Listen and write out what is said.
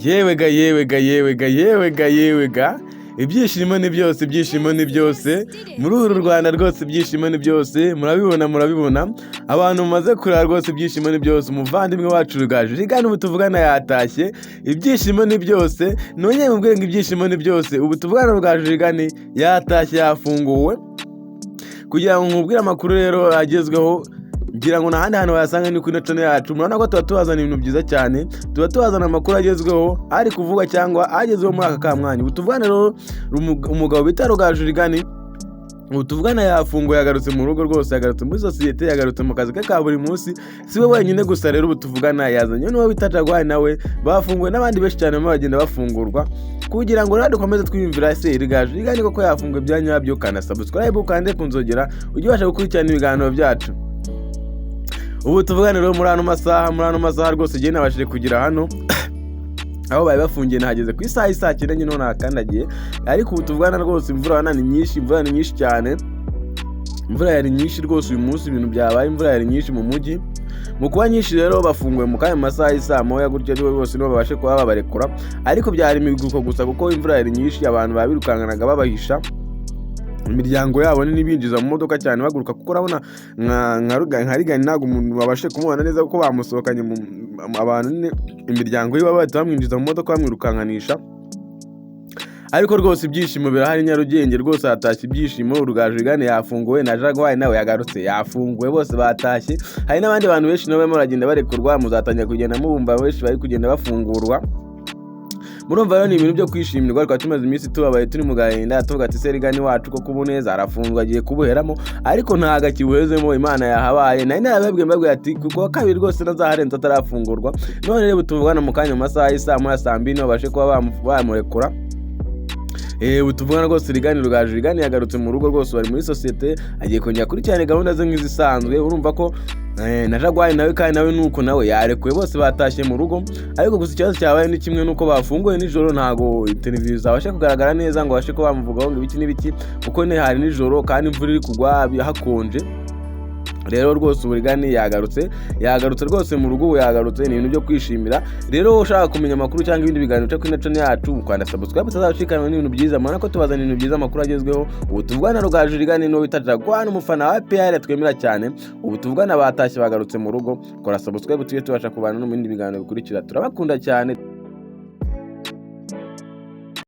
Yewega ibyishimo ni byose muri uru Rwanda rwose ibyishimo ni byose murabibona abantu mumaze kurara rwose ibyishimo ni byose umuvandimwe wacu Rugaju rigana ubu tuvugana yatashye ibyishimo ni byose none mubwire ngo ibyishimo ni byose ubu tuvugana Rugaju rigani yatashye yafunguwe kugira ngo nkubwire amakuru rero agezweho ngira ngo nahandi hantu wayasanga ni kuri channel yacu murabona ko tuba tubazana ibintu byiza cyane tuba tubazana amakuru agezweho ari kuvuga cyangwa agezweho muri aka kamwanya ubutuvugana rero umugabo bita Rugaju rigani ubutuvugana yafunguye yagarutse mu rugo rwose yagarutse muri societe yagarutse mu kazi ke ka buri munsi siwe wenyine gusa rero ubutuvugana yazanye n'uwo bita Jaguar nawe bafunguye n'abandi benshi cyane bagenda bafungurwa kugira ngo rero dukomeze twiyumvira se Rugaju rigani koko yafunguye byanyabyo kana subscribe ukande kunzogera ujye ubasha gukurikirana ibiganiro byacu ubu tuvugana rero muri ano masaha rwose igihe nabashije kugira hano aho bari bafungiye nahageze ku isaha 9 nyine nakandagiye ariko ubu tuvugana rwose imvura ni nyinshi cyane imvura yari nyinshi rwose uyu munsi ibintu byabaye imvura yari nyinshi mu mujyi mu kuba nyinshi rero bafunguye mu kanya masaha y'isa moya gutyo rero bose nibo babashe kuba babarekura ariko byari imiguruko gusa kuko imvura yari nyinshi abantu babirukanganaga babahisha imiryango yabo n'ibinjiza mu modoka cyane baguruka kuko urabona nka rigani ntago umuntu babashe kumubona neza kuko bamusohokanye abantu imiryango ye bahita bamwinjiza mu modoka bamwirukanganisha ariko rwose ibyishimo birahari Nyarugenge rwose hatashye ibyishimo Rugaju rigani yafunguwe na Jaguar nawe yagarutse yafunguwe bose batashye hari n'abandi bantu benshi nabo baragenda barekurwa muzatangira kugenda mubumva benshi bari kugenda bafungurwa murumva rero ni ibintu byo kwishimirwa ariko tumaze iminsi tubabaye turi mu gahinda tuvuga ati se rigani wacu ko kubuneza arafunzwe agiye kubuheramo ariko ntaga kibuhezemo Imana yahabaye nari narababwiye ati kuko kabiri rwose nazaharenza atarafungurwa none rero tuvugana mu kanya masaha y'isa moya saa 2 babashe kuba bamurekura utuvugana rwose Rugaju rigani yagarutse mu rugo rwose bari muri societe agiye kongera kuri cyane gahunda ze nk'izisanzwe urumva ko na Jaguar nawe kandi nawe nuko nawe yarekuye bose batashye mu rugo ariko gusa ikibazo cyabaye ni kimwe nuko bafunguye nijoro ntago televiziyo zabashe kugaragara neza ngo bashe ko bamuvugaho ngo ibiki n'ibiki kuko ne hari nijoro kandi imvura iri kugwa hakonje rero rwose uburigani yagarutse rwose mu rugo yagarutse ni ibintu byo kwishimira rero ushaka kumenya amakuru cyangwa ibindi biganiro cyo kuri channel yacu ukanda subscribe utazashikana n'ibintu byiza mana ko tubazana ibintu byiza amakuru agezweho ubu tuvugana Rugaju rigani no bita Jaguar umufana wa PR twemera cyane ubu tuvugana batashye bagarutse mu rugo kora subscribe tujye tubasha kubana no mu bindi biganiro bikurikira turabakunda cyane